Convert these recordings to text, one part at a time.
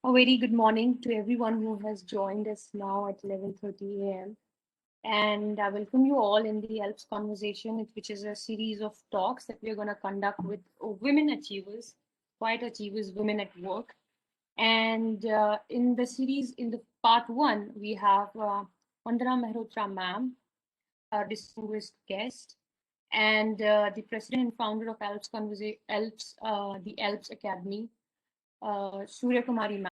A very good morning to everyone who has joined us now at 11:30 a.m. And I welcome you all in the ALPS conversation, which is a series of talks that we're going to conduct with women achievers, quiet achievers, women at work. And in the series, in the part one, we have Vandana Mehrotra ma'am, our distinguished guest, and the president and founder of the ALPS Academy, Surya Kumari ma'am.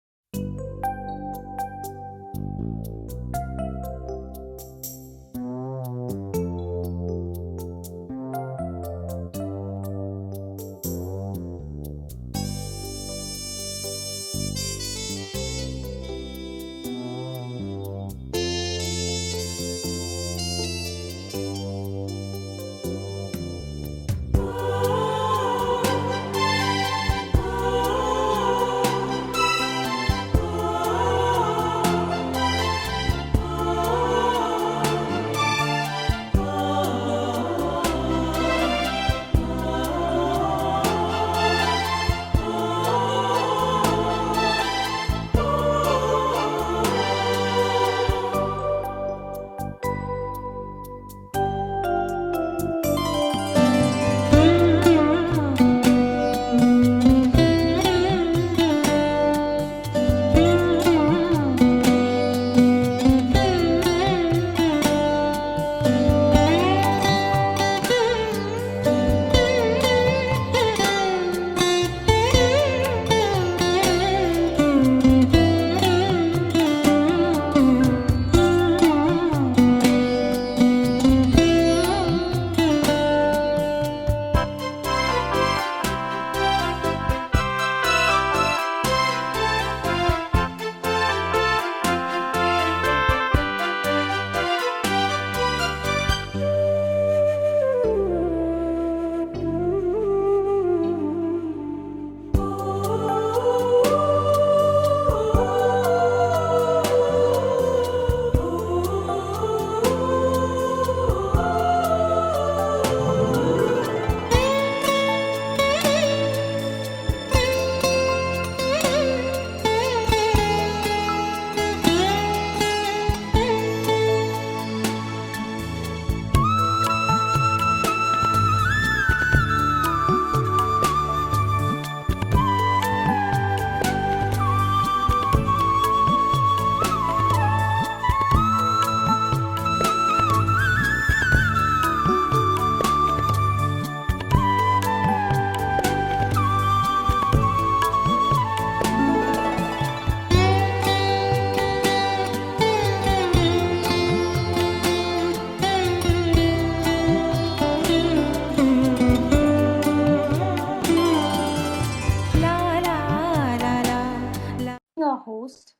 Our host,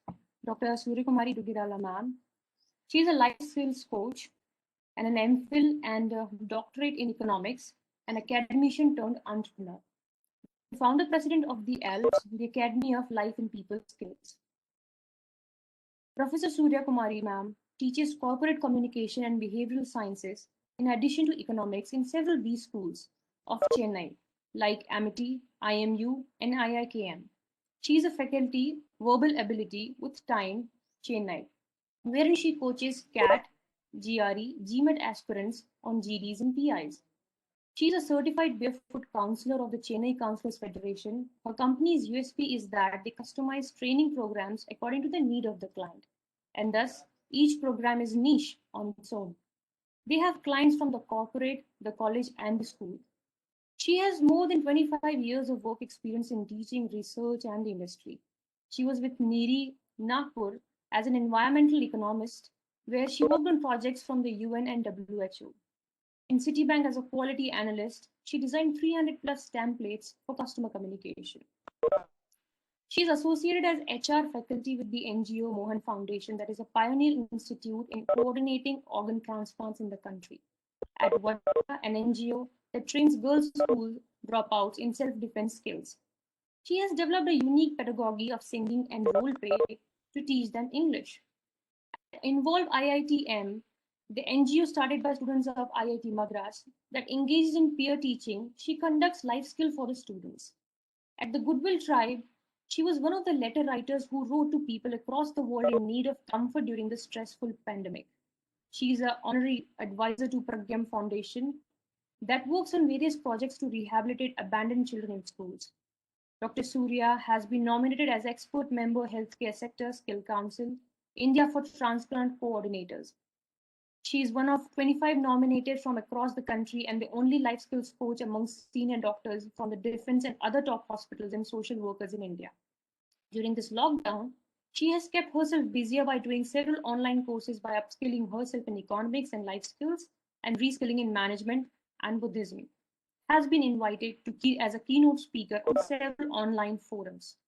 Dr. Suryakumari Dugirala ma'am. She is a life skills coach and an MPhil and a doctorate in economics, an academician turned entrepreneur. The founder president of the ALPS, the Academy of Life and People Skills. Professor Surya Kumari ma'am teaches corporate communication and behavioral sciences in addition to economics in several B schools of Chennai, like Amity, IMU, and IIKM. She is a faculty verbal ability with time, Chennai, wherein she coaches CAT, GRE, GMAT aspirants on GDs and PIs. She is a certified barefoot counselor of the Chennai Counselors Federation. Her company's USP is that they customize training programs according to the need of the client, and thus each program is niche on its own. They have clients from the corporate, the college, and the school. She has more than 25 years of work experience in teaching, research, and the industry. She was with NIRI, Nagpur, as an environmental economist, where she worked on projects from the UN and WHO. In Citibank as a quality analyst, she designed 300 plus templates for customer communication. She is associated as HR faculty with the NGO Mohan Foundation, that is a pioneer institute in coordinating organ transplants in the country. At Vata, an NGO that trains girls' school dropouts in self-defense skills. She has developed a unique pedagogy of singing and role play to teach them English. Involve IITM, the NGO started by students of IIT Madras that engages in peer teaching. She conducts life skill for the students. At the Goodwill Tribe, She was one of the letter writers who wrote to people across the world in need of comfort during the stressful pandemic. She is an honorary advisor to Pragyam Foundation that works on various projects to rehabilitate abandoned children in schools. Dr. Surya has been nominated as expert member Healthcare Sector Skill Council, India for Transplant Coordinators. She is one of 25 nominated from across the country and the only life skills coach amongst senior doctors from the defense and other top hospitals and social workers in India. During this lockdown, she has kept herself busier by doing several online courses by upskilling herself in economics and life skills and reskilling in management and Buddhism. Has been invited to as a keynote speaker on several online forums.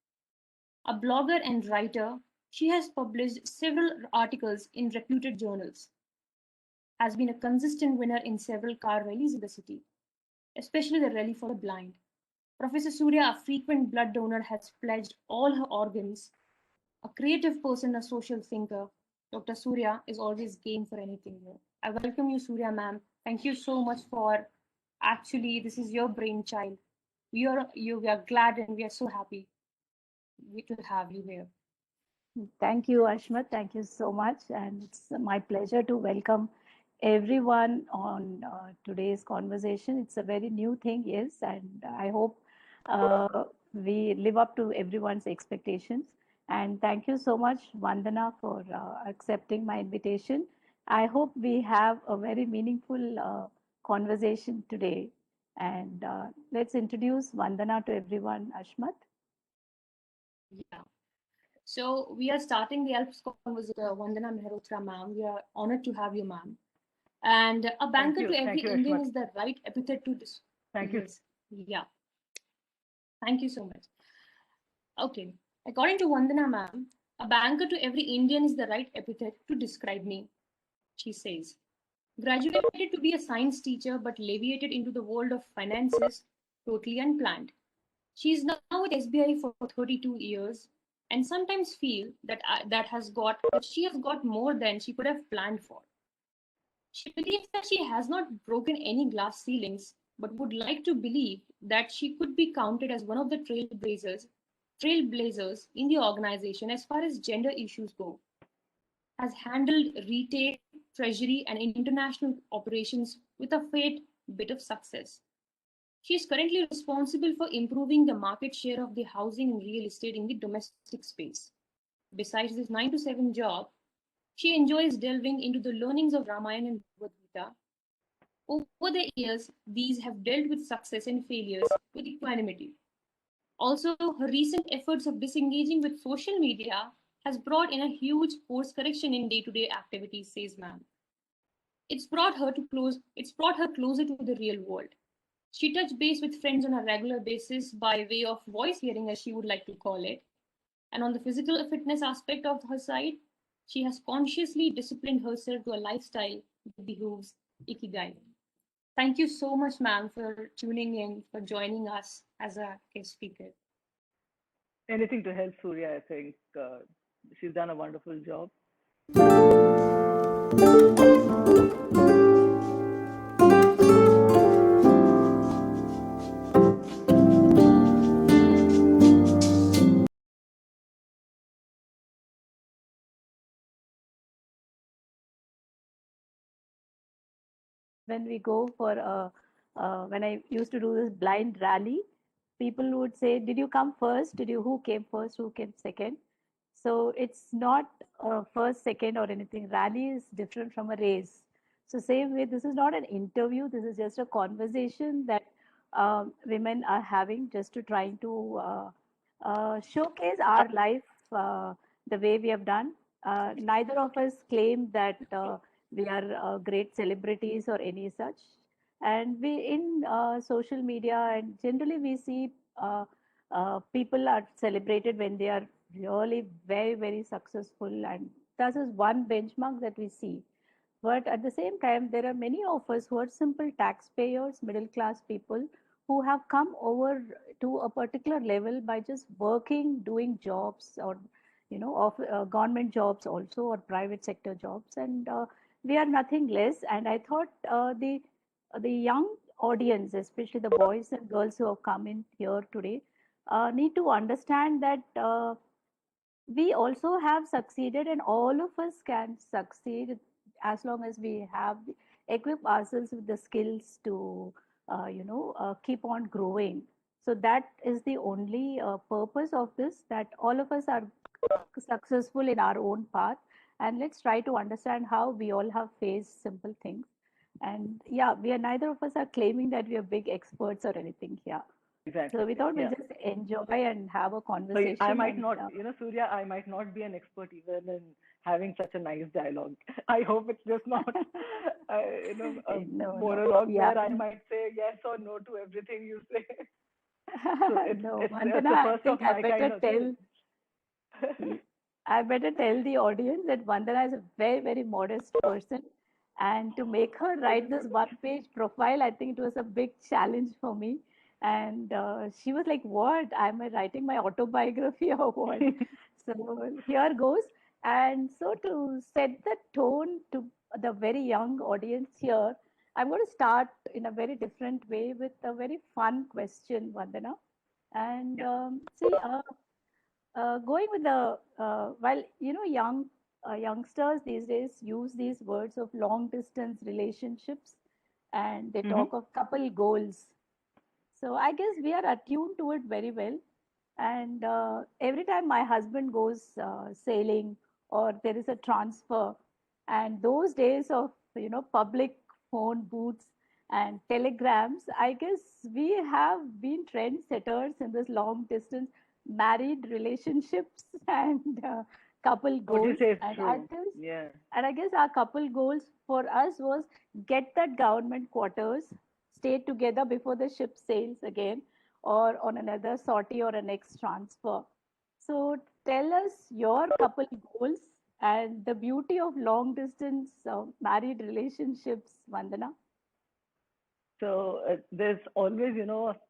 A blogger and writer, she has published several articles in reputed journals, has been a consistent winner in several car rallies in the city, especially the Rally for the Blind. Professor Surya, a frequent blood donor, has pledged all her organs. A creative person, a social thinker, Dr. Surya is always game for anything here. I welcome you, Surya ma'am. Thank you so much for actually, this is your brainchild. We are glad and we are so happy to have you here. Thank you, Ashmat. Thank you so much. And it's my pleasure to welcome everyone on today's conversation. It's a very new thing, yes, and I hope we live up to everyone's expectations. And thank you so much, Vandana, for accepting my invitation. I hope we have a very meaningful conversation today. And let's introduce Vandana to everyone, Ashmat. Yeah. So we are starting the ALPS conversation with Vandana Mehrotra ma'am. We are honored to have you, ma'am. And a Thank banker you. to Thank every you, Indian Ashmat. is the right epithet to this. Thank you. Yes. Yeah. Thank you so much. Okay. According to Vandana ma'am, a banker to every Indian is the right epithet to describe me, she says. Graduated to be a science teacher but leviated into the world of finances totally unplanned. She is now with SBI for 32 years and sometimes feel that that she has got more than she could have planned for. She believes that she has not broken any glass ceilings, but would like to believe that she could be counted as one of the trailblazers in the organization as far as gender issues go. Has handled retail, treasury, and international operations with a fair bit of success. She is currently responsible for improving the market share of the housing and real estate in the domestic space. Besides this 9 to 7 job, she enjoys delving into the learnings of Ramayana and Bhagavad Gita. Over the years, these have dealt with success and failures with equanimity. Also, her recent efforts of disengaging with social media has brought in a huge course correction in day-to-day activities, says ma'am. It's brought her closer to the real world. She touched base with friends on a regular basis by way of voice hearing, as she would like to call it. And on the physical fitness aspect of her side, she has consciously disciplined herself to a lifestyle that behooves Ikigai. Thank you so much, ma'am, for tuning in, for joining us as a guest speaker. Anything to help Surya, I think. She's done a wonderful job. When we go for when I used to do this blind rally, people would say, "Did you come first? Did you who came first? Who came second?" So it's not first, second, or anything. Rally is different from a race. So same way, this is not an interview. This is just a conversation that women are having, just to trying to showcase our life the way we have done. Neither of us claim that we are great celebrities or any such. And we in social media and generally we see people are celebrated when they are really very very successful, and that is one benchmark that we see. But at the same time, there are many of us who are simple taxpayers, middle class people, who have come over to a particular level by just working, doing jobs, or of government jobs also, or private sector jobs, and we are nothing less. And I thought the young audience, especially the boys and girls who have come in here today, need to understand that we also have succeeded, and all of us can succeed as long as we have equip ourselves with the skills to keep on growing. So that is the only purpose of this, that all of us are successful in our own path, and let's try to understand how we all have faced simple things. And yeah, we are, neither of us are claiming that we are big experts or anything here. Exactly. So we thought we'll Yeah. just enjoy and have a So conversation. I might And not, Surya, I might not be an expert even in having such a nice dialogue. I hope it's just not, a no, no, monologue yeah. where I might say yes or no to everything you say. So No, it's Vandana, the I first think of my kind of tell, thing. I better tell the audience that Vandana is a very, very modest person. And to make her write this one-page profile, I think it was a big challenge for me. And she was like, "What? Am I writing my autobiography or what?" So here goes. And so to set the tone to the very young audience here, I'm going to start in a very different way with a very fun question, Vandana. And Yeah. see, going with the while youngsters these days use these words of long distance relationships, and they Hmm. talk of couple goals. So I guess we are attuned to it very well. And every time my husband goes sailing, or there is a transfer, and those days of public phone booths and telegrams, I guess we have been trendsetters in this long distance married relationships and couple What you goals. say is And I true. guess Yeah. our couple goals for us was get that government quarters, stay together before the ship sails again, or on another sortie or a next transfer. So tell us your couple goals and the beauty of long distance married relationships, Vandana. So there's always,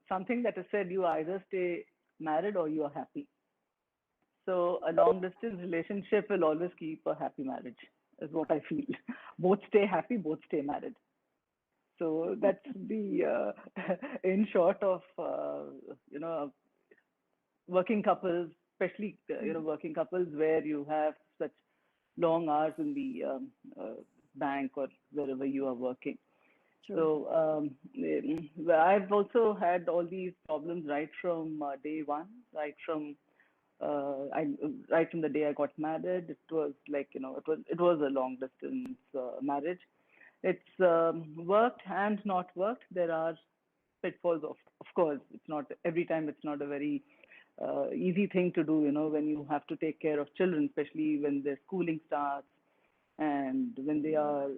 something that is said, you either stay married or you are happy. So a long distance relationship will always keep a happy marriage, is what I feel. Both stay happy, both stay married. So that's the in short of working couples, especially working couples where you have such long hours in the bank or wherever you are working. True. So I've also had all these problems right from day one, right from right from the day I got married. It was like it was a long distance marriage. It's worked and not worked. There are pitfalls, of course. It's not every time. It's not a very easy thing to do. When you have to take care of children, especially when their schooling starts and when they are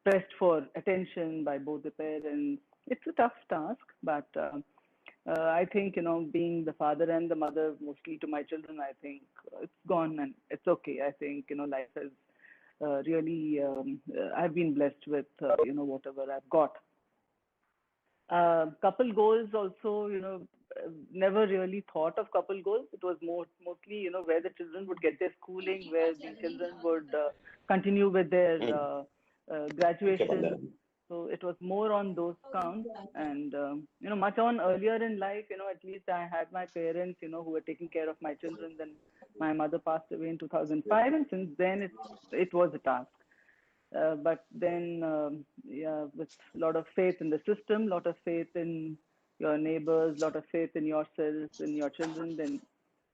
pressed for attention by both the parents. It's a tough task, but I think being the father and the mother mostly to my children, I think it's gone and it's okay. I think life has really I've been blessed with whatever I've got. Couple goals also, never really thought of couple goals. It was mostly, where the children would get their schooling, where the children would continue with their Okay, graduation. Vandana. So it was more on those counts, and much on earlier in life. At least I had my parents, who were taking care of my children. Then my mother passed away in 2005, and since then it was a task. But then, yeah, with a lot of faith in the system, a lot of faith in your neighbors, a lot of faith in yourself, in your children, then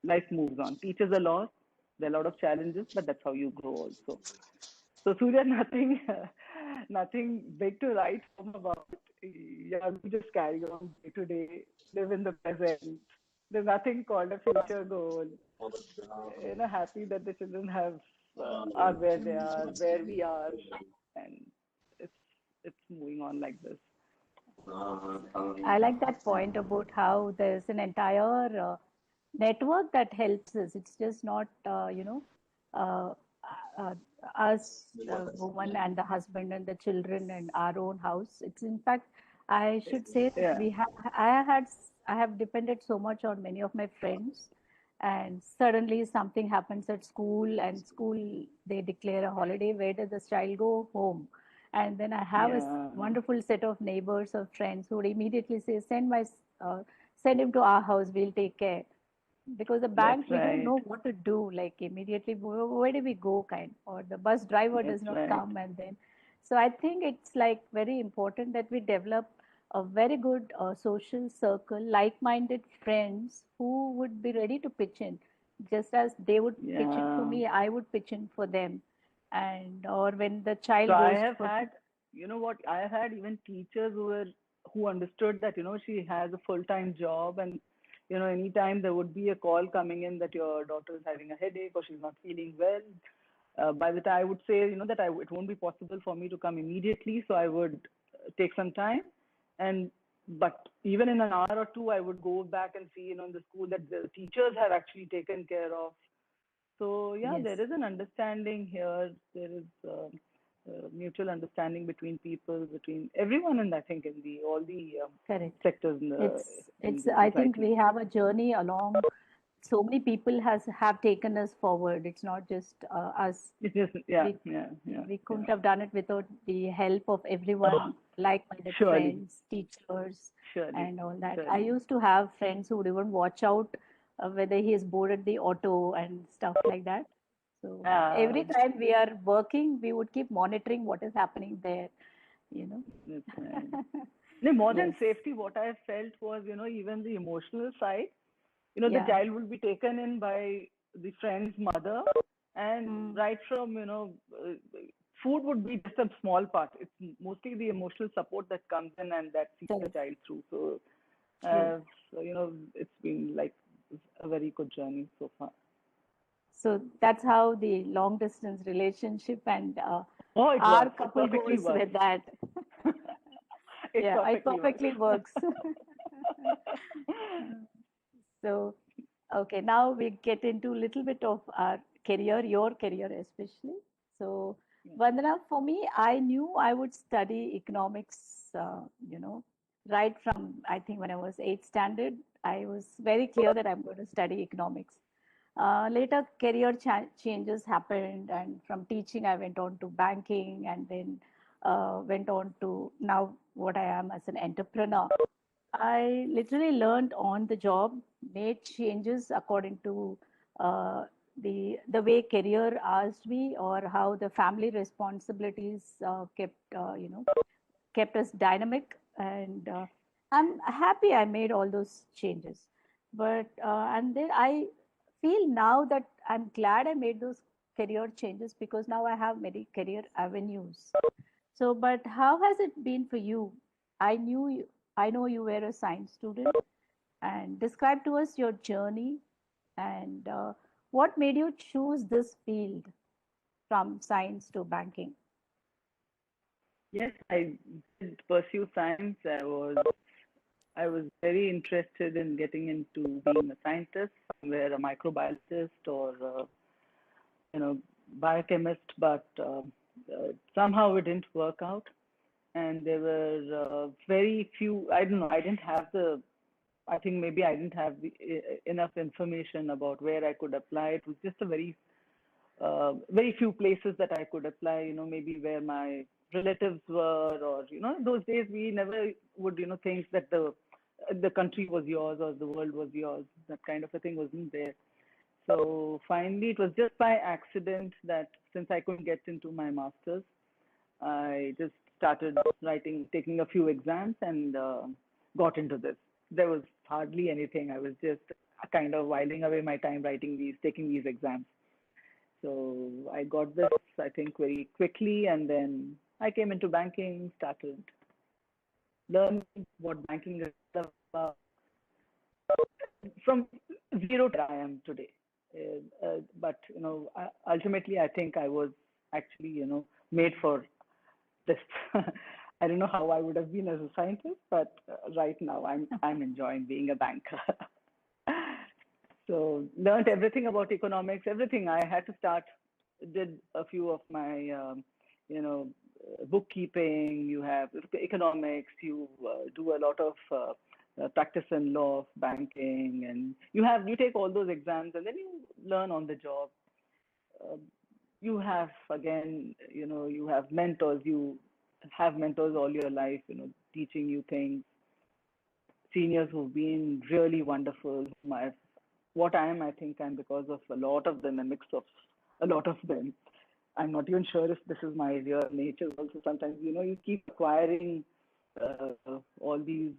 life moves on. Teachers a lot. There are a lot of challenges, but that's how you grow also. So Surya, nothing, nothing big to write home about. Yeah, we just carry on day to day, live in the present. There's nothing called a future goal. Happy that the children are where they are, where we are, and it's it's moving on like this. I like that point about how there's an entire network that helps us. It's just not, uh, uh, us, the woman and the husband and the children and our own house. It's in fact, I should say that Yeah, I have depended so much on many of my friends, and suddenly something happens at school, and school they declare a holiday. Where does the child go? Home. And then I have a yeah, wonderful set of neighbors or friends who would immediately say, "Send my uh, send him to our house, we'll take care. Because the bank, That's we don't right. know what to do, like immediately, where do we go, kind, or the bus driver does That's not right. come, and then, so I think it's like very important that we develop a very good social circle, like-minded friends who would be ready to pitch in, just as they would pitch in for Yeah. me, I would pitch in for them. And or when the child So I goes have for, had, you know what, I have had even teachers who understood that, she has a full-time job, and, anytime there would be a call coming in that your daughter is having a headache or she's not feeling well. By the time I would say, that it won't be possible for me to come immediately, so I would take some time. And but even in an hour or two, I would go back and see, in the school that the teachers have actually taken care of. So yeah, yes, there is an understanding here. There is mutual understanding between people, between everyone, and I think in the all the correct. sectors in It's the I think society. we have a journey along, so many people has have taken us forward. It's not just us. It's just yeah, we yeah, yeah, we yeah. couldn't have done it without the help of everyone, like-minded Surely, friends, teachers, surely, and all that. I surely. used to have friends who would even watch out whether he is boarded the auto and stuff like that. So every Ah, time we are working, we would keep monitoring what is happening there, you know. that's right. No, more than Yes. safety, what I felt was, even the emotional side. The Yeah. child would be taken in by the friend's mother, and Mm. right from, food would be just a small part. It's mostly the emotional support that comes in and that sees the Correct. child through. So, True. it's been like a very good journey so far. So that's how the long distance relationship and Oh, it our works. It couple perfectly goals works. with that. It Yeah, it perfectly works. perfectly works. So, okay, now we get into a little bit of our career, your career especially. So, Vandana, for me, I knew I would study economics, right from, I think when I was eighth standard, I was very clear that I'm going to study economics. Later, career changes happened, and from teaching, I went on to banking, and then went on to now what I am as an entrepreneur. I literally learned on the job, made changes according to the way career asked me, or how the family responsibilities kept us dynamic. And I'm happy I made all those changes. But and then I feel now that I'm glad I made those career changes, because now I have many career avenues. So, but how has it been for you? I knew you, I know you were a science student, and describe to us your journey, and what made you choose this field from science to banking. Yes, I did pursue science. I was very interested in getting into being a scientist, somewhere a microbiologist or you know biochemist, but somehow it didn't work out. And there were very few. I don't know. I didn't have the. I think maybe I didn't have enough information about where I could apply. It was just a very few places that I could apply. Maybe where my relatives were, or those days we never would think that the country was yours or the world was yours. That kind of a thing wasn't there. So finally, it was just by accident that since I couldn't get into my master's, I just started writing, taking a few exams, and got into this. There was hardly anything. I was just kind of whiling away my time taking these exams. So I got this, I think, very quickly, and then I came into banking, started learning what banking is all about from zero to where I am today. But ultimately, I think I was actually, made for this. I don't know how I would have been as a scientist, but right now I'm enjoying being a banker. So learned everything about economics, everything. I had to start, did a few of my, bookkeeping. You have economics. You do a lot of practice in law of banking, and you take all those exams, and then you learn on the job. Uh, you have again, you have mentors. You have mentors all your life, teaching you things. seniors who've been really wonderful. What I am, I think I'm because of a lot of them, a mix of a lot of them. I'm not even sure if this is my real nature. Also, sometimes you keep acquiring all these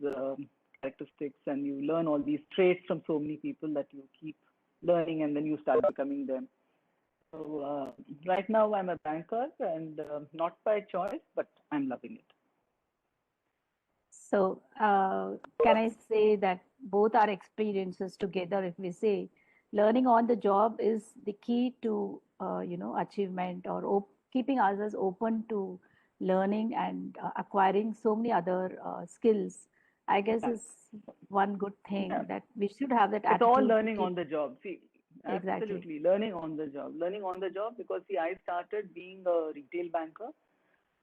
characteristics, and you learn all these traits from so many people that you keep learning, and then you start becoming them. So right now I'm a banker, and not by choice, but I'm loving it. So can I say that both our experiences together, if we say learning on the job is the key to achievement, or keeping ourselves open to learning and acquiring so many other skills, I guess is one good thing Yeah. that we should have that It's attitude. all learning on the job. See, Exactly. absolutely learning on the job. Learning on the job, because see, I started being a retail banker.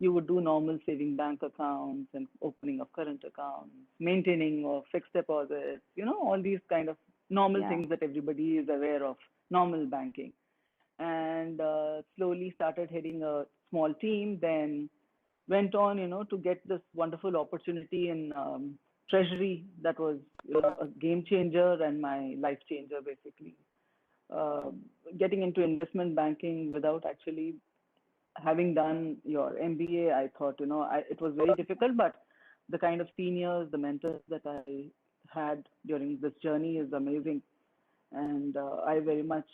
You would do normal saving bank accounts and opening of current accounts, maintaining of fixed deposits, all these kind of normal things that everybody is aware of, normal banking. And slowly started heading a small team, then went on, to get this wonderful opportunity in treasury that was a game changer and my life changer, basically. Uh, Getting into investment banking without actually having done your MBA, I thought, it was very difficult, but the kind of seniors, the mentors that I had during this journey is amazing. And I very much,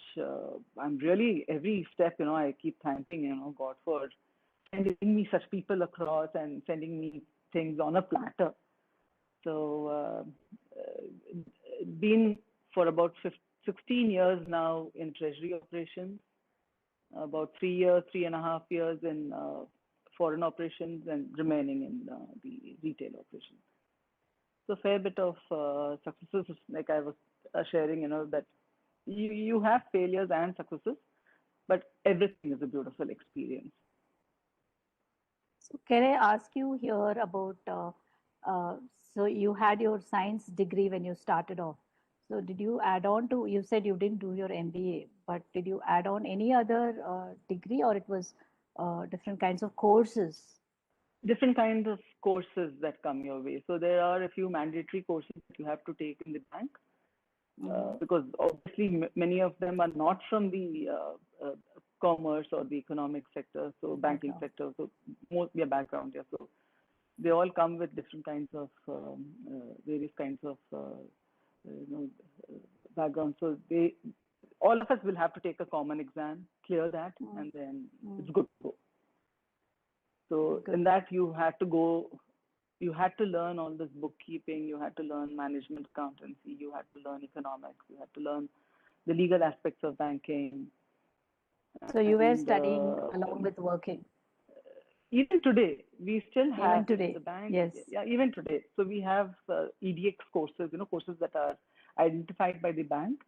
I'm really, every step, I keep thanking, God for sending me such people across and sending me things on a platter. So, been for about 16 years now in treasury operations, about 3 years, 3.5 years in foreign operations, and remaining in the retail operations. So fair bit of successes, like I was sharing, that you have failures and successes, but everything is a beautiful experience. So can I ask you here about, uh, so you had your science degree when you started off. So did you add on to, you said you didn't do your MBA, but did you add on any other degree, or it was different kinds of courses? Different kinds of courses that come your way. So there are a few mandatory courses that you have to take in the bank, because obviously many of them are not from the commerce or the economic sector, so banking sector, so most their background, yeah. So they all come with different kinds of various kinds of background. So all of us will have to take a common exam, clear that, and then it's good to go. So in that you had to learn all this bookkeeping, you had to learn management accountancy, you had to learn economics, you had to learn the legal aspects of banking. So you were studying along with working. Even today, we still have even today. The bank. Yes. Yeah, even today. So we have EDX courses, courses that are identified by the bank,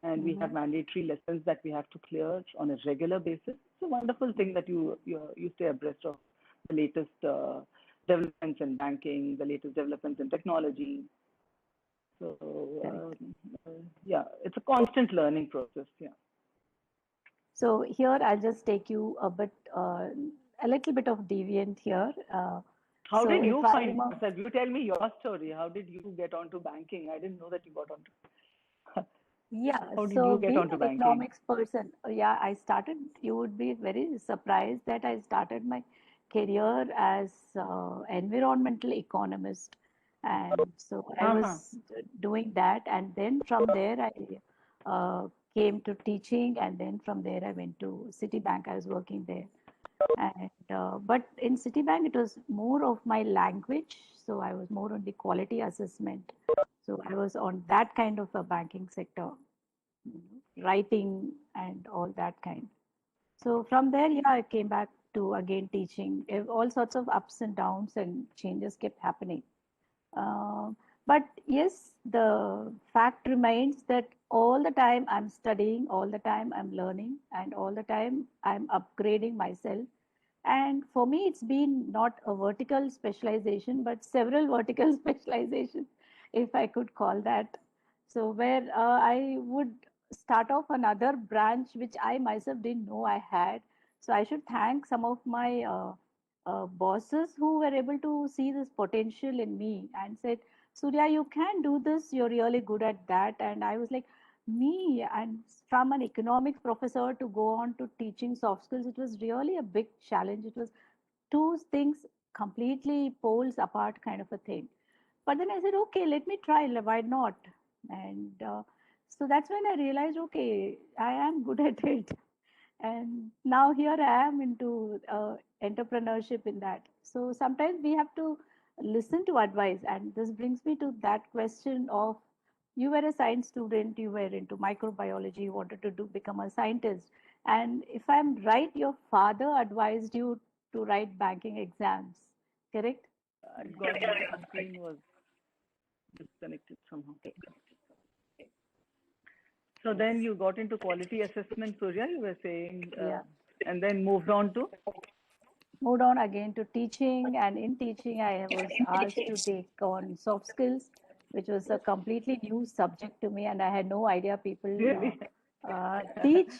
and we have mandatory lessons that we have to clear on a regular basis. It's a wonderful thing that you stay abreast of the latest developments in banking, the latest developments in technology. So yeah, it's a constant learning process. Yeah. So here I'll just take you a little bit of deviant here. How so did you if I find remember- yourself? You tell me your story. How did you get onto banking? I didn't know that you got onto. Yeah, How did so you get being onto an banking? economics person, yeah, I started, you would be very surprised that I started my career as environmental economist. And so I was doing that. And then from there, I came to teaching. And then from there, I went to Citibank. I was working there. And but in Citibank, it was more of my language. So I was more on the quality assessment. So I was on that kind of a banking sector, writing and all that kind. So from there, yeah, I came back to again teaching. All sorts of ups and downs and changes kept happening. Uh, but yes, the fact remains that all the time I'm studying, all the time I'm learning, and all the time I'm upgrading myself. And for me, it's been not a vertical specialization, but several vertical specializations, if I could call that. So where I would start off another branch, which I myself didn't know I had. So I should thank some of my bosses who were able to see this potential in me and said, Surya, you can do this. You're really good at that. And I was like, me, and from an economics professor to go on to teaching soft skills, it was really a big challenge. It was two things completely poles apart kind of a thing. But then I said, okay, let me try. Why not? And so that's when I realized, okay, I am good at it. And now here I am into entrepreneurship in that. So sometimes we have to listen to advice. And this brings me to that question of, you were a science student, you were into microbiology, you wanted to become a scientist. And if I'm right, your father advised you to write banking exams, correct? I got my screen was disconnected somehow. So then you got into quality assessment, Surya, you were saying, Yeah. and then moved on to? Moved on again to teaching, and in teaching I was asked to take on soft skills, which was a completely new subject to me, and I had no idea people Really? teach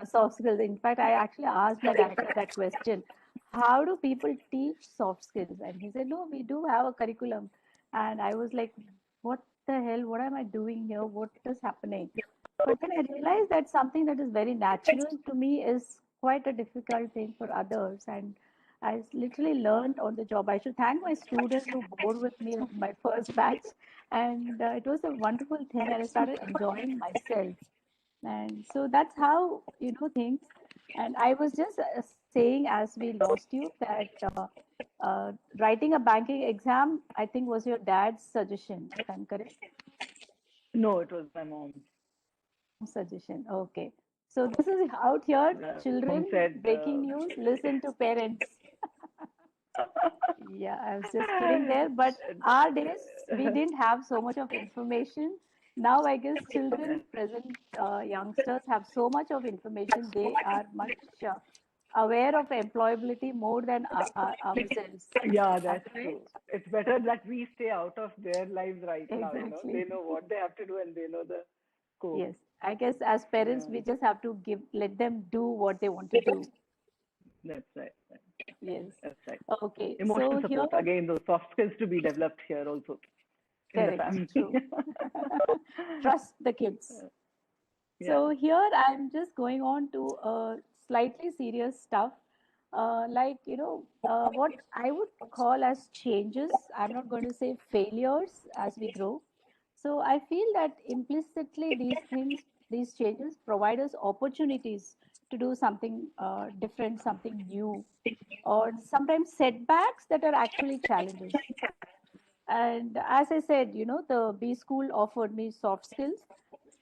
soft skills. In fact, I actually asked my director that question: how do people teach soft skills? And he said, no, we do have a curriculum. And I was like, what the hell, what am I doing here, what is happening? But then I realized that something that is very natural to me is quite a difficult thing for others. And I literally learned on the job. I should thank my students who bore with me in my first batch. And it was a wonderful thing. And I started enjoying myself. And so that's how, things. And I was just saying, as we lost you, that writing a banking exam, I think, was your dad's suggestion, if I'm correct. No, it was my mom. Suggestion. Okay. So this is out here, Mom children, said, breaking news, listen to parents. Yeah, I was just kidding there. But our days, we didn't have so much of information. Now, I guess children, present youngsters have so much of information. They are much aware of employability more than ourselves. yeah, Am that's I true. right? It's better that we stay out of their lives right now, Exactly. They know what they have to do and they know the scope. Yes. I guess as parents, Yeah, we just have to let them do what they want to do. that's right. Yes. That's right. Okay. Emotional So here, support. Again, those soft skills to be developed here also in the correct, family. true. Trust the kids. Yeah. So here I'm just going on to slightly serious stuff, like what I would call as changes. I'm not going to say failures as we grow. So I feel that implicitly these things, these changes provide us opportunities to do something different, something new, or sometimes setbacks that are actually challenges. And as I said, the B school offered me soft skills,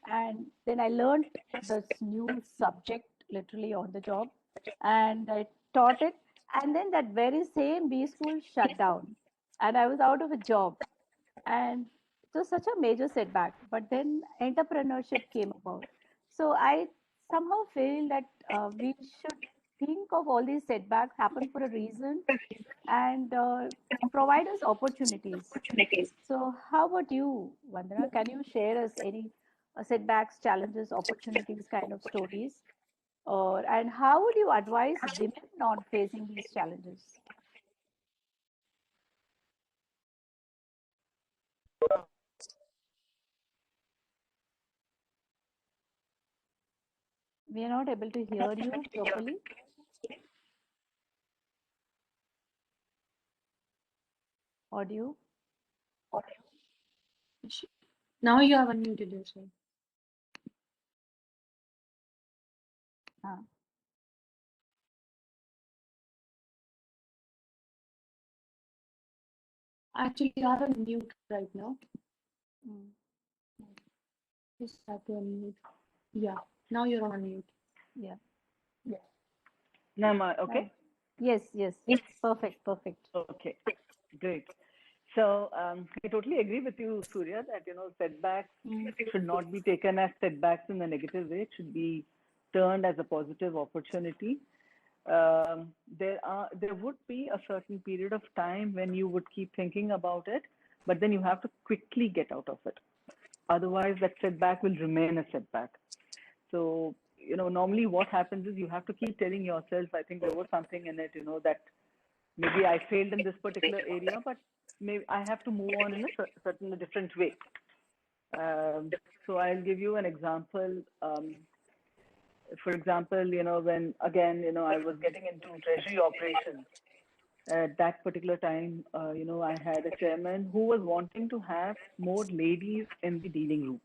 and then I learned this new subject literally on the job, and I taught it. And then that very same B school shut down, and I was out of a job. And it was such a major setback. But then entrepreneurship came about. So I somehow feel that we should think of all these setbacks happen for a reason, and provide us opportunities. So, how about you, Vandana? Can you share us any setbacks, challenges, opportunities kind of stories? Or and how would you advise women on facing these challenges? We are not able to hear you properly. Audio. Now you have unmuted yourself. Uh, Actually, you are on mute right now. mm, Just have to unmute. Yeah, now you're on mute. yeah. Nama, okay? Yes, yes. Perfect, perfect. Okay, great. So I totally agree with you, Surya, that setbacks should not be taken as setbacks in a negative way. It should be turned as a positive opportunity. There would be a certain period of time when you would keep thinking about it, but then you have to quickly get out of it. Otherwise, that setback will remain a setback. So normally what happens is you have to keep telling yourself, I think there was something in it, that maybe I failed in this particular area, but maybe I have to move on in a different way. So I'll give you an example. For example, when again, I was getting into treasury operations. At that particular time, I had a chairman who was wanting to have more ladies in the dealing room.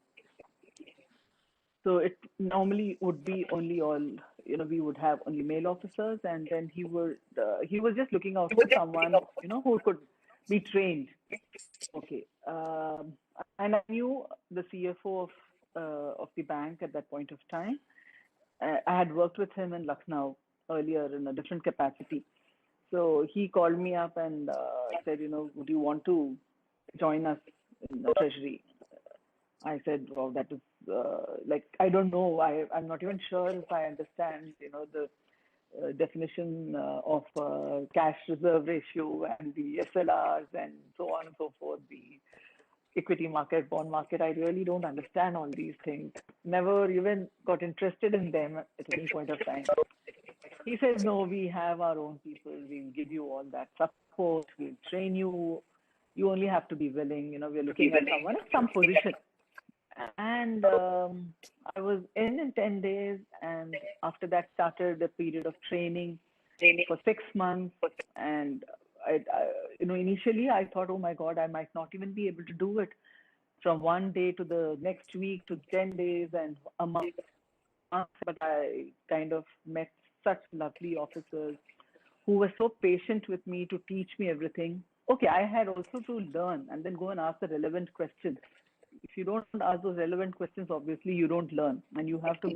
So it normally would be only all, we would have only male officers, and then he was just looking out for someone, who could be trained. Okay. And I knew the CFO of the bank at that point of time. I had worked with him in Lucknow earlier in a different capacity. So he called me up and said, would you want to join us in the treasury? I said, wow, that is like, I don't know. I'm not even sure if I understand, the definition of cash reserve ratio and the SLRs and so on and so forth, the equity market, bond market. I really don't understand all these things. Never even got interested in them at any point of time. He says, no, we have our own people. We'll give you all that support. We'll train you. You only have to be willing. We're looking at someone in some position. And I was in 10 days. And after that started a period of training for 6 months. And initially I thought, oh my God, I might not even be able to do it from one day to the next week to 10 days and a month. But I kind of met such lovely officers who were so patient with me to teach me everything. Okay, I had also to learn and then go and ask the relevant questions. If you don't ask those relevant questions, obviously you don't learn, and you have to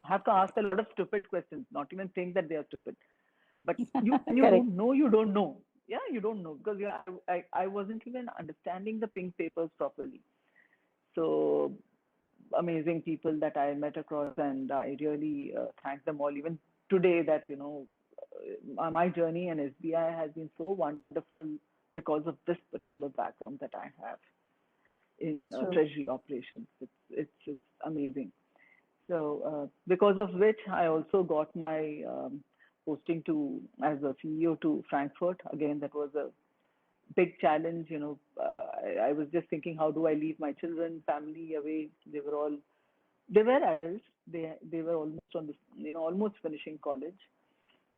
have to ask a lot of stupid questions, not even think that they are stupid. But you don't know, you don't know. Yeah, you don't know, because I wasn't even understanding the pink papers properly. So amazing people that I met across, and I really thank them all. Even today, that my journey in SBI has been so wonderful because of this particular background that I have in treasury operations. It's amazing. So because of which I also got my posting as a CEO to Frankfurt. Again, that was a big challenge. I was just thinking, how do I leave my children, family away? They were adults. They were almost on this, almost finishing college.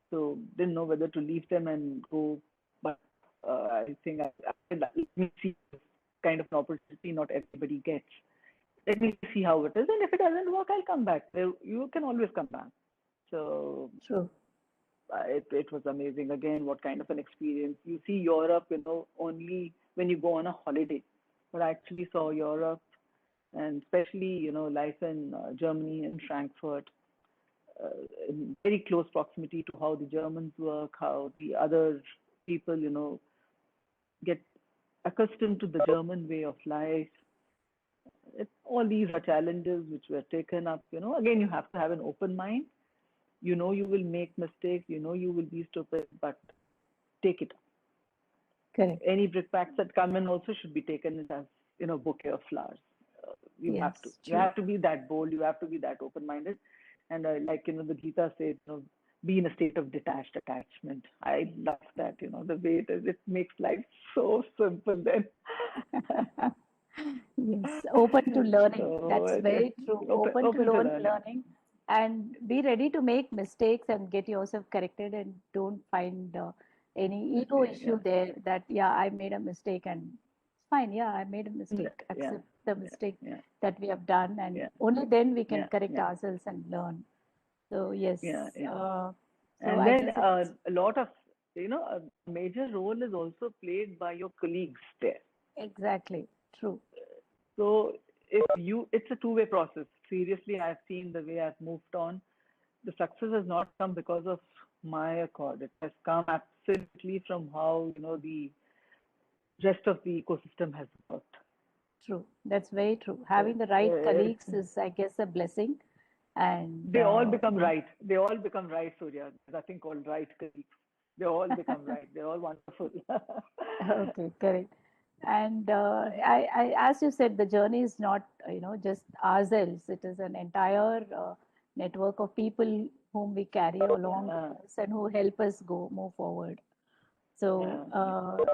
So didn't know whether to leave them and go. But I think let me see this kind of an opportunity not everybody gets. Let me see how it is, and if it doesn't work, I'll come back. You can always come back. So true. It was amazing. Again, what kind of an experience. You see Europe, only when you go on a holiday. But I actually saw Europe, and especially, life in Germany and Frankfurt, in very close proximity to how the Germans work, how the other people, get accustomed to the German way of life. All these are challenges which were taken up. Again, you have to have an open mind. You will make mistakes. You will be stupid, but take it. Correct. Any brickbats that come in also should be taken as bouquet of flowers. You have to. You have to be that bold. You have to be that open-minded. And like the Gita says, be in a state of detached attachment. I love that. The way it is. It makes life so simple then. Yes, open to learning. That's very true. Open to learning, and be ready to make mistakes and get yourself corrected, and don't find any ego issue there. That I made a mistake, and it's fine. Yeah, I made a mistake. Accept the mistake that we have done, and only then we can correct ourselves and learn. So yes. And then a lot of a major role is also played by your colleagues there. Exactly. True. So it's a two-way process. Seriously, I've seen the way I've moved on. The success has not come because of my accord. It has come absolutely from how, the rest of the ecosystem has worked. True. That's very true. Having the right colleagues is, I guess, a blessing. And they all become right. They all become right, Surya. There's nothing called right colleagues. They all become right. They're all wonderful. Okay, correct. And I, as you said, the journey is not, just ourselves. It is an entire network of people whom we carry along with us and who help us move forward. So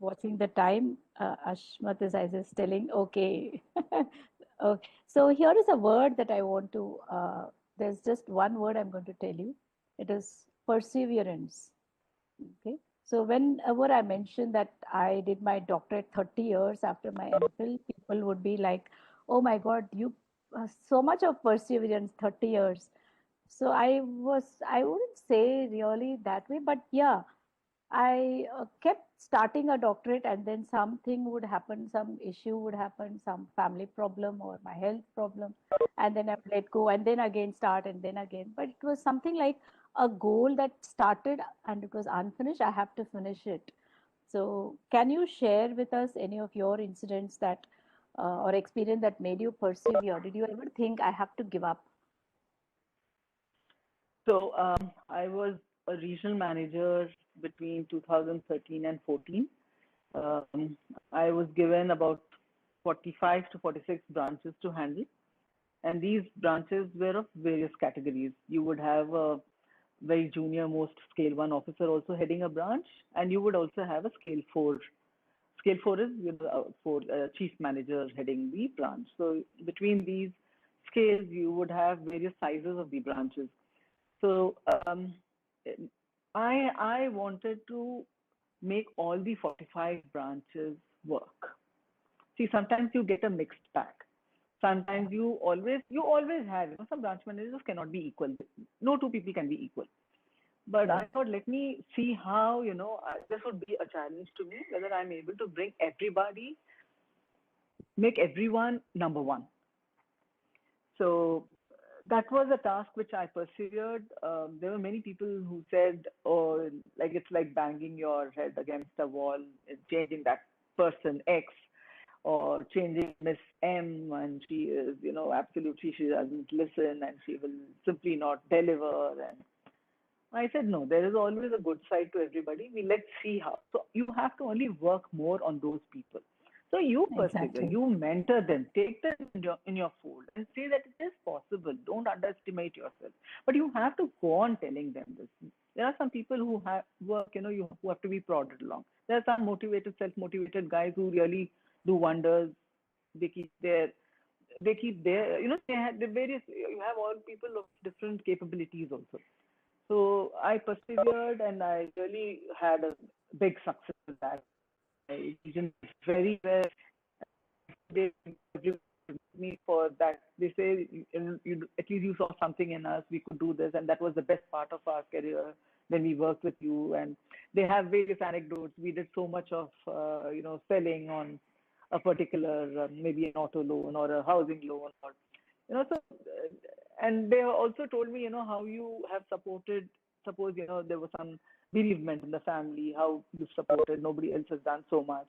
watching the time, Ashmat is telling, okay. Okay. So here is a word that I want to, there's just one word I'm going to tell you. It is perseverance. Okay. So whenever I mention that I did my doctorate 30 years after my MPhil, people would be like, oh my God, you so much of perseverance, 30 years. So I wouldn't say really that way, but yeah, I kept starting a doctorate and then something would happen, some issue would happen, some family problem or my health problem, and then I would let go and then again start and then again. But it was something like a goal that started and it was unfinished. I have to finish it. So, can you share with us any of your incidents that or experience that made you persevere? Did you ever think I have to give up? So I was a regional manager between 2013 and 14. Um, I was given about 45 to 46 branches to handle, and these branches were of various categories. You would have a very junior most scale 1 officer also heading a branch, and you would also have a scale 4. Scale 4 is for chief manager heading the branch. So between these scales, you would have various sizes of the branches. So I wanted to make all the 45 branches work. See, sometimes you get a mixed bag. Sometimes you always have, some branch managers cannot be equal. No two people can be equal. But I thought, let me see how, this would be a challenge to me, whether I'm able to bring everybody, make everyone number one. So that was a task which I persevered. There were many people who said, "Oh, like it's like banging your head against a wall, changing that person X, or changing Miss M, and she is, absolutely she doesn't listen and she will simply not deliver." And I said, no, there is always a good side to everybody. Let's see how. So you have to only work more on those people. So you persevere, Exactly. you mentor them, take them in your fold and say that it is possible. Don't underestimate yourself. But you have to go on telling them this. There are some people who have work, who have to be prodded along. There are some motivated, self-motivated guys who really do wonders. They keep their, they have the various, you have all people of different capabilities also. So I persevered and I really had a big success with that. I did very well. They give me for that. They say, at least you saw something in us. We could do this, and that was the best part of our career when we worked with you. And they have various anecdotes. We did so much of selling on a particular maybe an auto loan or a housing loan, or so and they also told me, how you have supported. Suppose there was some bereavement in the family, how you supported. Nobody else has done so much.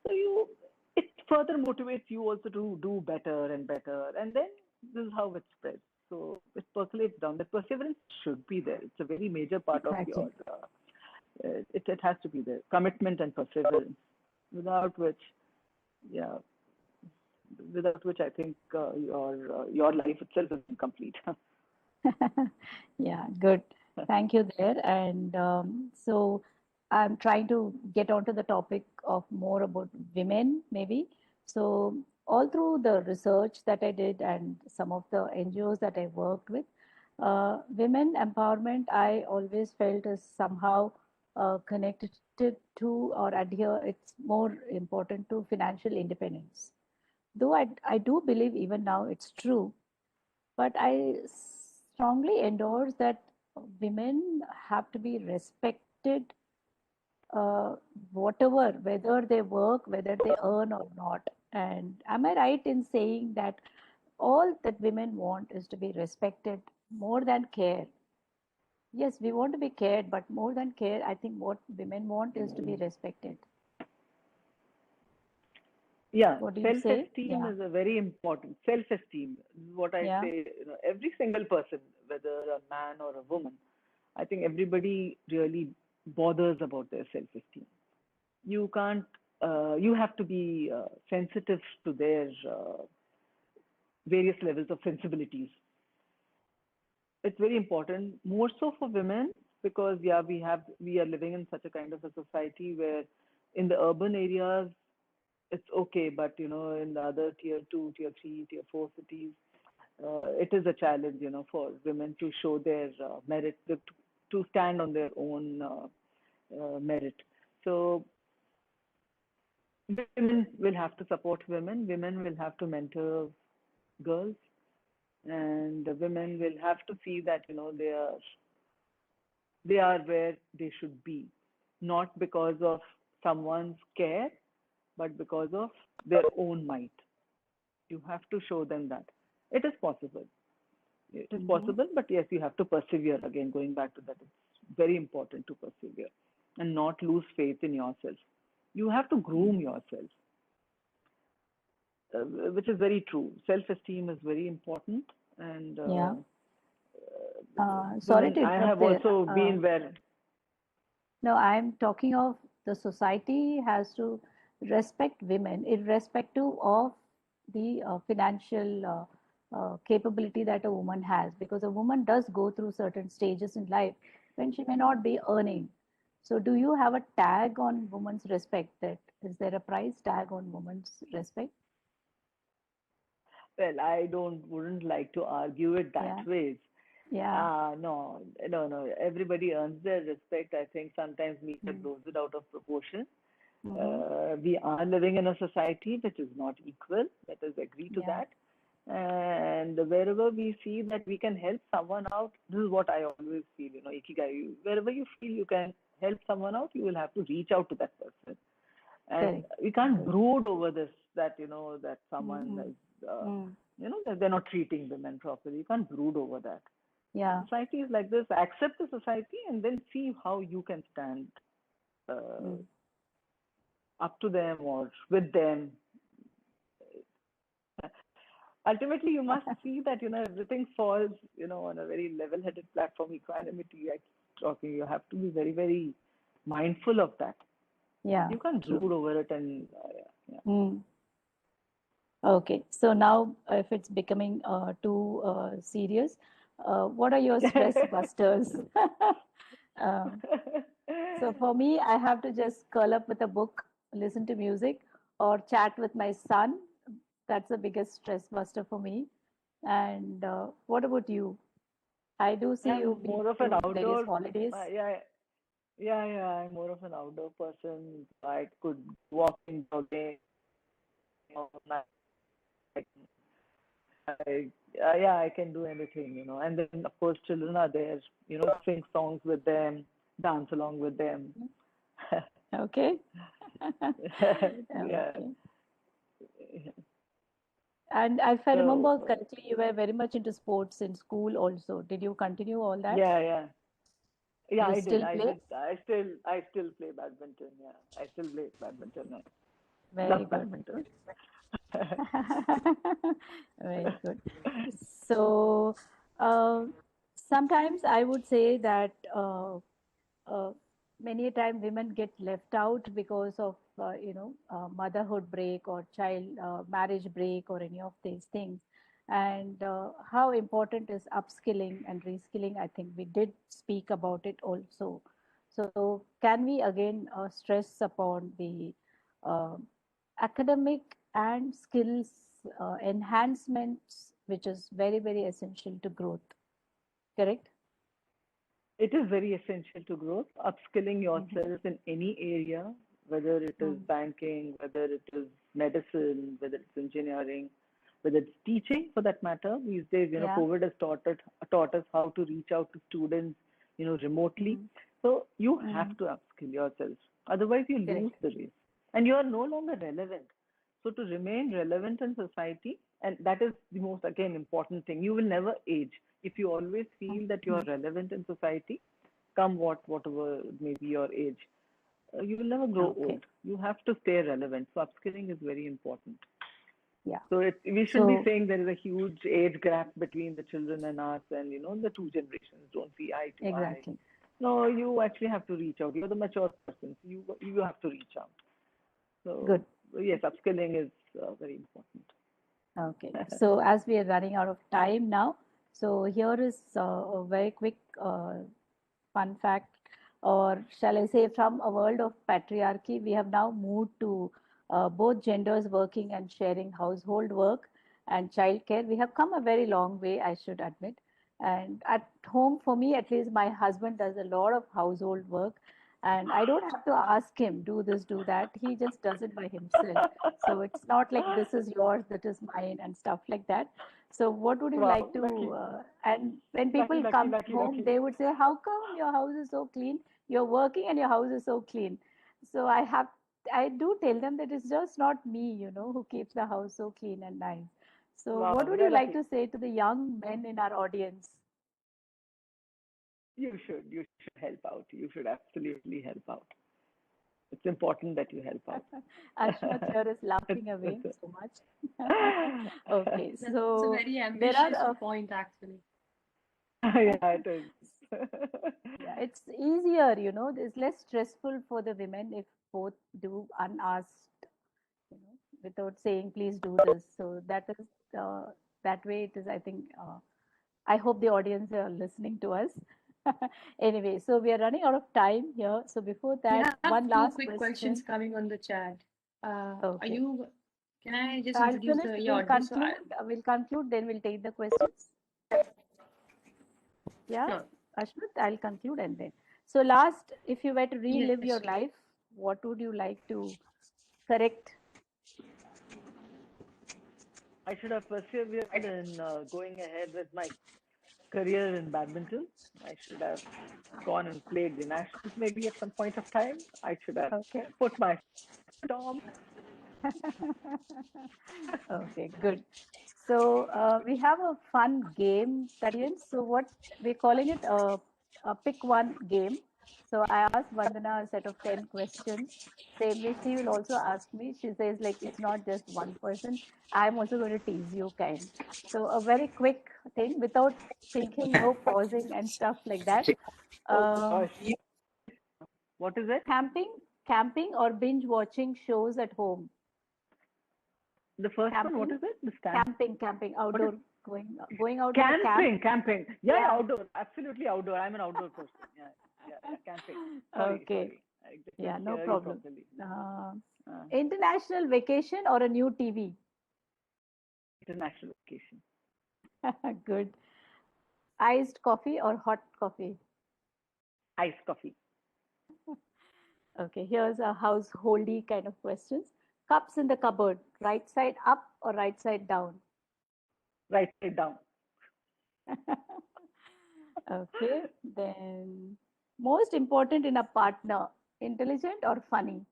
So it further motivates you also to do better and better, and then this is how it spreads. So it percolates down. The perseverance should be there. It's a very major part of your. Exactly. It has to be there. Commitment and perseverance, without which, yeah, without which I think your life itself is incomplete. Yeah, good. Thank you there. And so I'm trying to get onto the topic of more about women, maybe. So all through the research that I did and some of the NGOs that I worked with, women empowerment, I always felt is somehow connected to or adhere, it's more important to financial independence. Though I do believe even now it's true, but I strongly endorse that women have to be respected, uh, whatever, whether they work, whether they earn or not. And am I right in saying that all that women want is to be respected more than care? Yes, we want to be cared, but more than care, I think what women want is to be respected. Yeah, What do you say? self-esteem Yeah, is a very important. Self-esteem is what I yeah, say. Every single person, whether a man or a woman, I think everybody really bothers about their self-esteem. You can't. You have to be sensitive to their various levels of sensibilities. It's very important, more so for women, because yeah, we are living in such a kind of a society where in the urban areas it's okay, but in the other tier 2, tier 3, tier 4 cities, it is a challenge, for women to show their merit, to stand on their own merit. So women will have to support women. Women will have to mentor girls, and the women will have to see that they are where they should be, not because of someone's care, but because of their own might. You have to show them that it is possible. It is possible, but yes, you have to persevere. Again, going back to that, it's very important to persevere and not lose faith in yourself. You have to groom yourself, which is very true. Self-esteem is very important, and Yeah. Sorry women, to I interrupt have there. also been where. No, I'm talking of the society has to respect women irrespective of the financial capability that a woman has, because a woman does go through certain stages in life when she may not be earning. So, do you have a tag on women's respect? That is there a price tag on women's respect? Well, I don't wouldn't like to argue it that Yeah, way. yeah. No, no, no. Everybody earns their respect. I think sometimes media Mm. blows it out of proportion. Mm-hmm. We are living in a society which is not equal. Let us agree to Yeah, that. And wherever we see that we can help someone out, this is what I always feel, ikigai. Wherever you feel you can help someone out, you will have to reach out to that person. And correct. we can't brood over this, that, that someone Mm-hmm. is, Mm. that they're not treating women properly. You can't brood over that. Yeah. Society is like this. Accept the society and then see how you can stand uh, Mm. up to them or with them. Ultimately, you must see that everything falls on a very level-headed platform. Equanimity, I keep talking. You have to be very, very mindful of that. Yeah. You can't True. brood over it and yeah. Mm. Okay, so now if it's becoming too serious, what are your stress busters? Um, so for me, I have to just curl up with a book, listen to music, or chat with my son. That's the biggest stress buster for me. And what about you? I do see you I'm being more of an to various outdoor. holidays. Yeah, yeah, yeah. I'm more of an outdoor person. I could walk in jogging all night. Yeah, I can do anything. And then of course children are there. Sing songs with them, dance along with them. Okay. Yeah. Okay. And if I So remember correctly, you were very much into sports in school also. Did you continue all that? yeah, yeah, yeah. You I did. still I play? did. I still play badminton. Yeah, I still play badminton. I Very love good. badminton. Very good. So, uh, sometimes I would say that uh, many a time women get left out because of motherhood break or child marriage break or any of these things, and how important is upskilling and reskilling. I think we did speak about it also. So can we again stress upon the uh, academic and skills enhancements, which is very, very essential to growth, correct? It is very essential to growth. Upskilling Mhm. yourself in any area, whether it is Mm. banking, whether it is medicine, whether it's engineering, whether it's teaching for that matter. These days, Yeah. COVID has taught us how to reach out to students, remotely. Mm. So you have Mm. to upskill yourself. Otherwise, you lose Correct. the race, and you are no longer relevant. So to remain relevant in society, and that is the most again important thing. You will never age if you always feel that you are Mm. relevant in society, come whatever may be your age, you will never grow Okay. old. You have to stay relevant. So upskilling is very important. Yeah. So we should be So saying there is a huge age gap between the children and us, and the two generations don't see eye to eye. exactly. No, you actually have to reach out. You're the mature person, so you have to reach out. So Good. yes, upskilling is very important. Okay. So as we are running out of time now, so here is a very quick fun fact, or shall I say, from a world of patriarchy, we have now moved to both genders working and sharing household work and childcare. We have come a very long way, I should admit. And at home, for me at least, my husband does a lot of household work, and I don't have to ask him, do this, do that. He just does it by himself. So it's not like this is yours, that is mine, and stuff like that. So what would you Wow, like lucky, to, and when lucky, people lucky, come lucky, home, lucky. they would say, how come your house is so clean? You're working and your house is so clean. So I do tell them that it's just not me, who keeps the house so clean and nice. So what Wow, would they're you like lucky. to say to the young men in our audience? You should help out. You should absolutely help out. It's important that you help out. Ashwath here is laughing away That's so much. Okay, That's a so very there are ambitious point, actually. yeah, it is. yeah, it's easier, it's less stressful for the women if both do unasked, without saying, please do this. So that way it is, I think, I hope the audience are listening to us. Anyway, so we are running out of time here. So before We that, have one two last quick questions question. coming on the chat. Are Okay. you, can I just So I'll introduce finish. the We'll audience? conclude. Then we'll take the questions. Yeah, Sure. Ashmit, I'll conclude and then. So last, if you were to relive Yes. your life, what would you like to correct? I should have persevered in going ahead with my career in badminton. I should have gone and played the nationals maybe at some point of time. I should have Okay. put my Tom. Okay, good. So we have a fun game, Tarian. So what we're calling it a pick one game. So I asked Vandana a set of 10 questions. Same way she will also ask me. She says like it's not just one person. I'm also going to tease you kind. So a very quick thing without thinking, no pausing and stuff like that. Oh Um, gosh, what is it? camping, camping or binge watching shows at home. The first one, what Camping, is it? The stand. camping, What is outdoor, going out in a camp. camping? Yeah, Yeah. outdoor. Absolutely outdoor. I'm an outdoor person. Yeah, camping. Sorry. Okay. I Yeah, couldn't no hear you problem. properly. Uh, Uh, international vacation or a new TV? international vacation. Good. Iced coffee or hot coffee? Iced coffee. Okay, here's a householdy kind of questions. Cups in the cupboard, right side up or right side down? Write it down. Okay, then most important in a partner, intelligent or funny?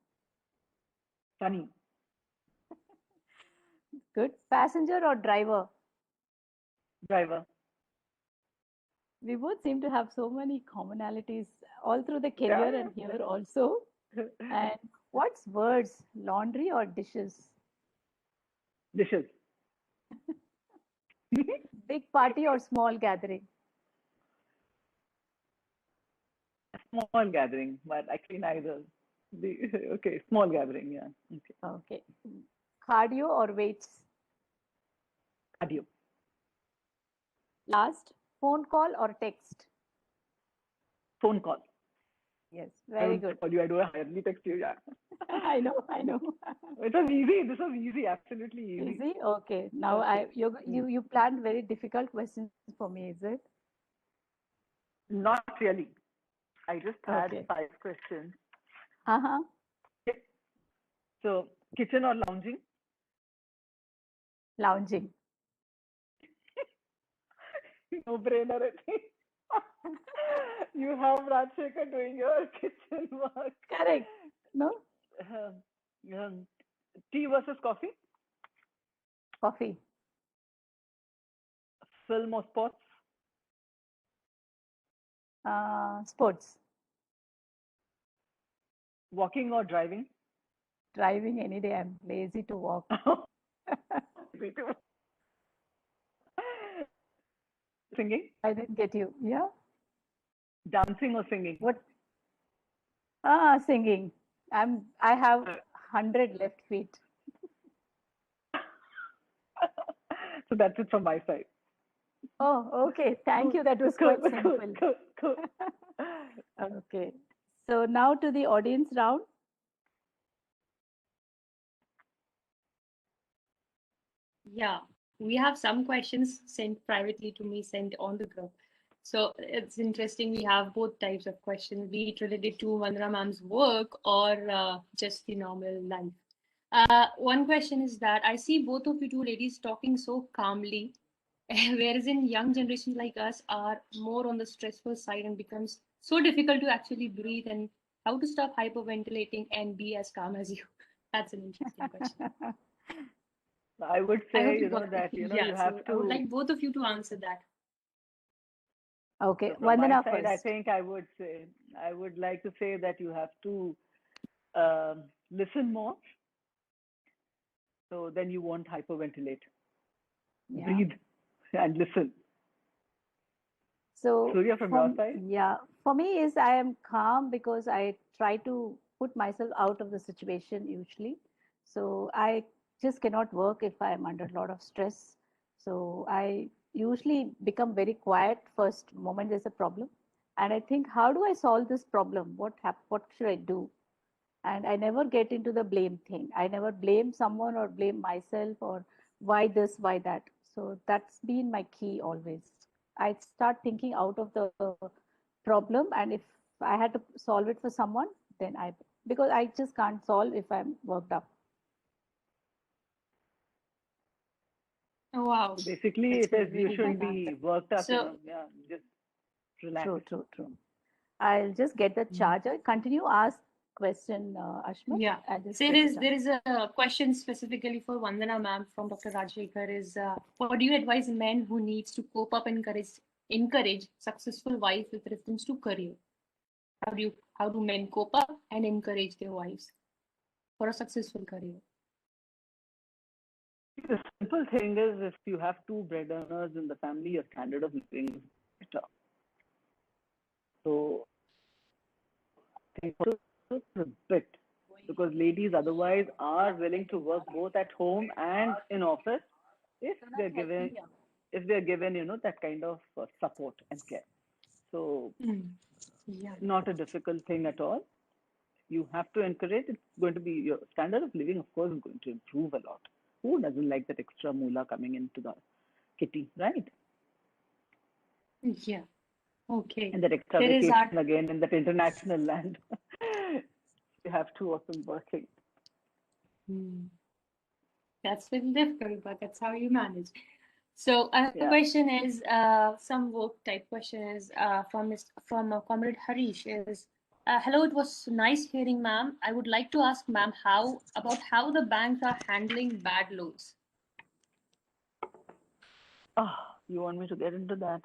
Funny. Good. Passenger or driver? Driver. We both seem to have so many commonalities all through the career Yeah. and here also. And what's worse, laundry or dishes? Dishes. Big party or small gathering? Small gathering, but actually neither. Okay, small gathering. Yeah. Okay. Okay. Cardio or weights? Cardio. Last, phone call or text? Phone call. Yes, I very don't good. call you. I do hardly text you. Yeah. I know, I know. It was easy. This was easy. Absolutely easy. Easy? Okay. Now Okay. you planned very difficult questions for me, is it? Not really. I just had Okay. 5 questions. Uh-huh. So, kitchen or lounging? Lounging. No brainer, I think. You have Rajshekar doing your kitchen work. Correct. No? Um, um, tea versus coffee? Coffee. Film or sports? Sports. Walking or driving? Driving any day. I'm lazy to walk. Me too. Singing? I didn't get you. Yeah? Dancing or singing? What? Singing. I have 100 left feet. So that's it from my side. Oh, okay. Thank you. That was Cool, quite cool, simple. cool, cool. Okay. So now to the audience round. Yeah, we have some questions sent privately to me, sent on the group. So it's interesting. We have both types of questions, be it related to Vandana ma'am's work or just the normal life. One question is that I see both of you two ladies talking so calmly, whereas in young generations like us are more on the stressful side and becomes so difficult to actually breathe and how to stop hyperventilating and be as calm as you. That's an interesting question. I would I hope say, you got it. that, you Yeah, have so I would to, like both of you to answer that. Okay. so from my Vandana side, I first. think I would like to say that you have to listen more, so then you won't hyperventilate. Yeah. Breathe and listen. So Surya, from your side? yeah, for me is I am calm because I try to put myself out of the situation usually. So I just cannot work if I am under a lot of stress. So I usually become very quiet first moment there's a problem, and I think how do I solve this problem? What should I do? And I never get into the blame thing. I never blame someone or blame myself or why this, why that. So that's been my key always. I start thinking out of the problem, and if I had to solve it for someone, then I, because I just can't solve if I'm worked up. Oh, wow, So basically, that's it is you really shouldn't good answer. be worked up, So, yeah, just relax. True, true, true. I'll just get the mm, charger. Continue, ask question, Ashmat. yeah. I'll just So get the there charger. is a question specifically for Vandana ma'am from Dr. Rajshekar is what do you advise men who needs to cope up and encourage successful wives with reference to career? How do men cope up and encourage their wives for a successful career? The simple thing is, if you have two bread earners in the family, your standard of living is better. So I think it's a bit, because ladies otherwise are willing to work both at home and in office if they're given that kind of support and care. So Mm, yeah. not a difficult thing at all. You have to encourage. It's going to be your standard of living, of course, is going to improve a lot. Who doesn't like that extra moolah coming into the kitty, right? Yeah. Okay. And that extra There is our vacation again in that international land. You have two of them working. hmm, that's a little difficult, but that's how you manage. So another Yeah. question is some work type question is from Comrade Harish is hello, it was nice hearing ma'am. I would like to ask ma'am how the banks are handling bad loans. You want me to get into that?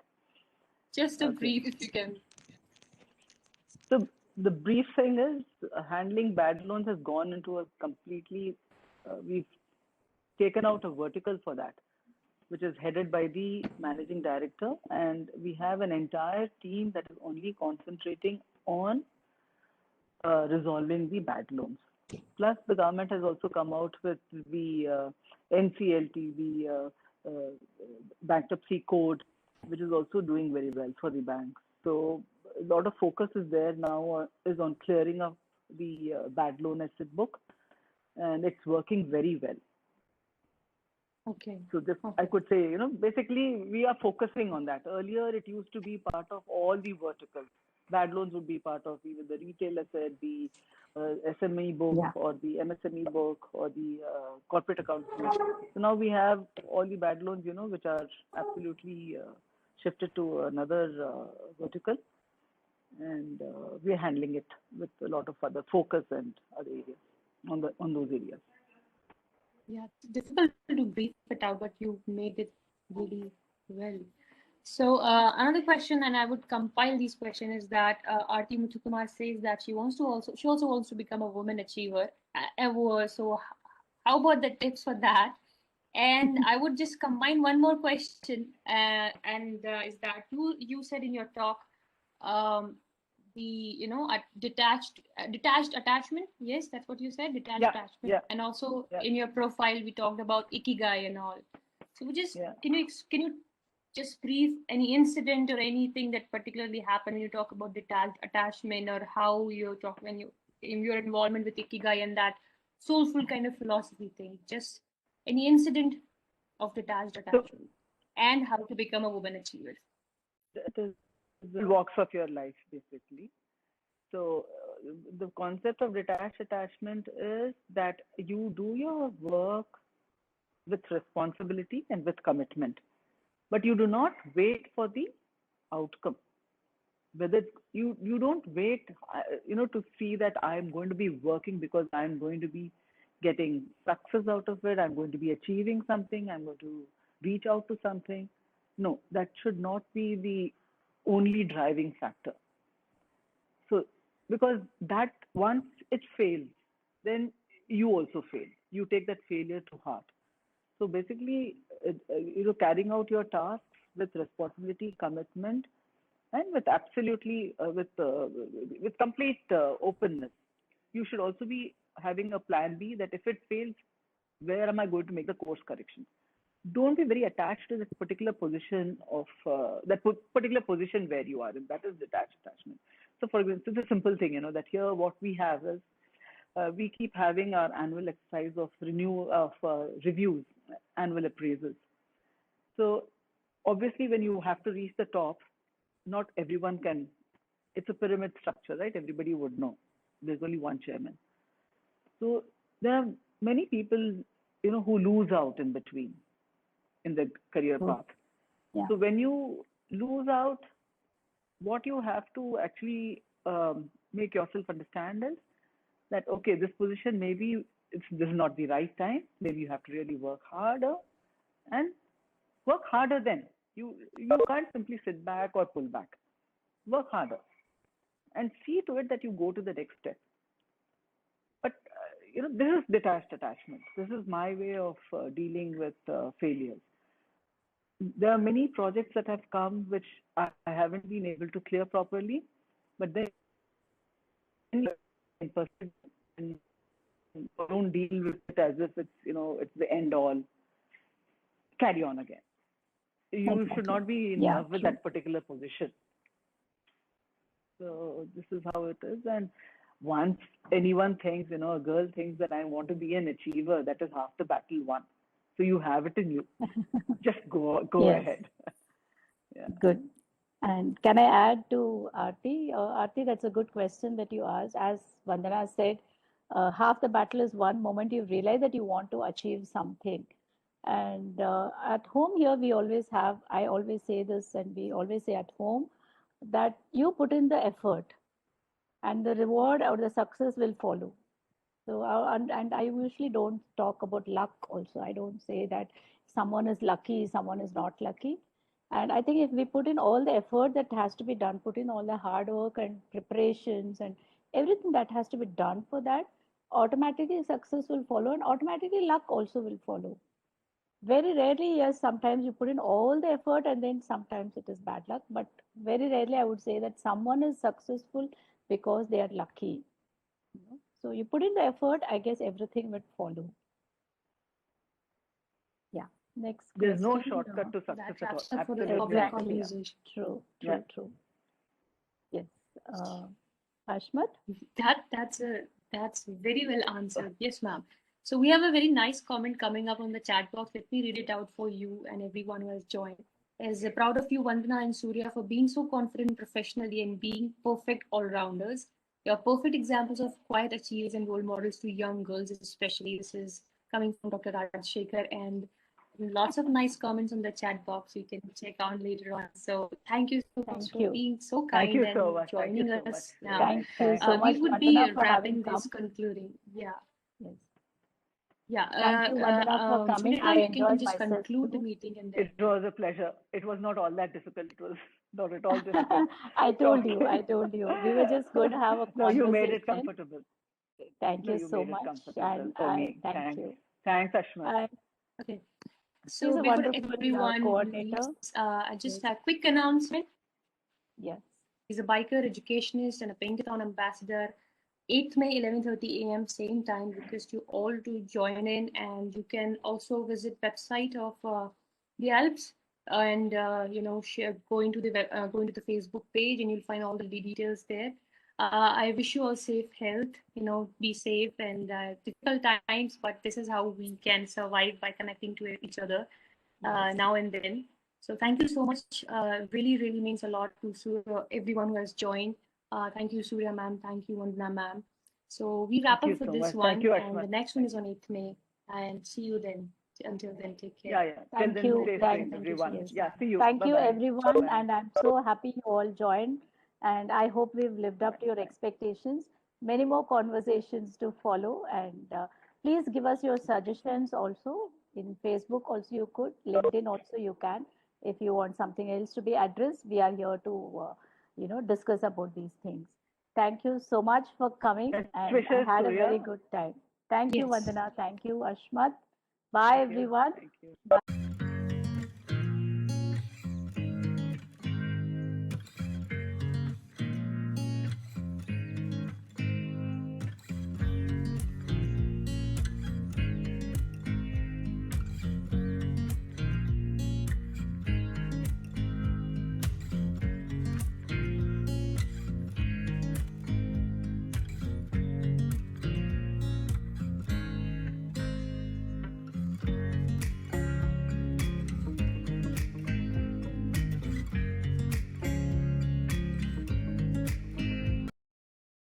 Just a Okay. brief if you can. So the brief thing is, handling bad loans has gone into a completely, we've taken out a vertical for that, which is headed by the managing director. And we have an entire team that is only concentrating on resolving the bad loans. Plus, the government has also come out with the NCLT, the bankruptcy code, which is also doing very well for the banks. So a lot of focus is there now is on clearing up the bad loan asset book, and it's working very well. Okay. So this, I Okay. could say, basically we are focusing on that. Earlier, it used to be part of all the verticals. Bad loans would be part of even the retail asset, the SME book, Yeah. or the MSME book, or the corporate accounts book. So now we have all the bad loans, which are absolutely shifted to another vertical, and we're handling it with a lot of other focus and other areas on those areas. Yeah, it's difficult to brief it out, but you made it really well. So another question, and I would compile these questions, is that Aarti Muthukumar says that she also wants to become a woman achiever. So how about the tips for that? And I would just combine one more question, and is that you said in your talk, um, the detached attachment. Yes, that's what you said, detached Yeah, attachment. yeah, And also yeah, in your profile, we talked about ikigai and all. So just yeah. can you just brief any incident or anything that particularly happened when you talk about detached attachment, or how you talk when you in your involvement with Ikigai and that soulful kind of philosophy thing. Just any incident of detached attachment and how to become a woman achiever. It is the walks of your life, basically. So the concept of detached attachment is that you do your work with responsibility and with commitment, but you do not wait for the outcome. Whether you don't wait, to see that I'm going to be working because I'm going to be getting success out of it. I'm going to be achieving something. I'm going to reach out to something. No, that should not be the only driving factor. So, because that once it fails, then you also fail. You take that failure to heart. So basically, carrying out your tasks with responsibility, commitment, and with absolutely with complete openness. You should also be having a plan B, that if it fails, where am I going to make the course correction? Don't be very attached to this particular position of particular position where you are in. That is detached attachment. So, for example, it's a simple thing, that here what we have is we keep having our annual exercise of reviews, annual appraisals. So, obviously, when you have to reach the top, not everyone can. It's a pyramid structure, right? Everybody would know. There's only one chairman. So there are many people, who lose out in between in the career path. Yeah. So when you lose out, what you have to actually make yourself understand is that, okay, this position, maybe this is not the right time. Maybe you have to really work harder and work harder then. You can't simply sit back or pull back. Work harder and see to it that you go to the next step. But this is detached attachment. This is my way of dealing with failures. There are many projects that have come which I haven't been able to clear properly, but then in person, don't deal with it as if it's the end all. Carry on again. You should not be in love with that particular position. So this is how it is. And once anyone thinks, a girl thinks that I want to be an achiever, that is half the battle won. So you have it in you. Just go ahead. Yeah. Good. And can I add to Aarti? Aarti, that's a good question that you asked. As Vandana said, half the battle is one moment you realize that you want to achieve something. And at home here, I always say this, and we always say at home, that you put in the effort and the reward or the success will follow. So, and I usually don't talk about luck also. I don't say that someone is lucky, someone is not lucky. And I think if we put in all the effort that has to be done, put in all the hard work and preparations and everything that has to be done for that, automatically success will follow and automatically luck also will follow. Very rarely, yes, sometimes you put in all the effort and then sometimes it is bad luck. But very rarely, I would say that someone is successful because they are lucky. So you put in the effort, I guess everything would follow. Yeah. Next question. There's no shortcut to success at all. Absolutely. True. Yes. Ashmat? That's very well answered. Yes, ma'am. So we have a very nice comment coming up on the chat box. Let me read it out for you and everyone who has joined. As proud of you, Vandana and Surya, for being so confident professionally and being perfect all-rounders. You're perfect examples of quiet achievers and role models to young girls, especially. This is coming from Dr. Rajshekhar, and lots of nice comments on the chat box you can check out later on. So thank you so much for being so kind and joining us now. Thank you so much. We would be wrapping this, concluding. Yeah. Yes. Yeah. Thank you, Vandana, for coming. I enjoyed just conclude the meeting. And then... It was a pleasure. It was not all that difficult. It was not at all difficult. I told you. We were just going to have a conversation. No, you made it comfortable. Thank you so much. And thank you. Thanks, Ashma. Okay. So before everyone leaves, just a quick announcement. Yes. He's a biker, educationist, and a Paintathon ambassador. 8th May, 11:30 a.m. same time. Request you all to join in, and you can also visit website of the Alps and share, go into the Facebook page, and you'll find all the details there. I wish you all safe health. Be safe, and difficult times, but this is how we can survive, by connecting to each other now and then. So thank you so much. Really, really means a lot to everyone who has joined. Thank you, Surya ma'am. Thank you, Vandana ma'am. So we wrap Thank up you for so this much. Thank one, you, and the Ashmat. next one is on 8th May. And see you then. Until then, take care. Yeah, yeah. Till Thank then, you. stay Thank, safe, Thank you so everyone. much. Yeah, see you. thank you, Bye-bye. everyone. Bye. And I'm so happy you all joined. And I hope we've lived up to your expectations. Many more conversations to follow. And please give us your suggestions also. In Facebook, also you could. LinkedIn, also you can. If you want something else to be addressed, we are here to, discuss about these things. Thank you so much for coming. Best And I wishes, had a Surya. very good time. Thank you, Yes. Vandana. Thank you, Ashmat. Bye, Thank you. everyone. Thank you. Bye.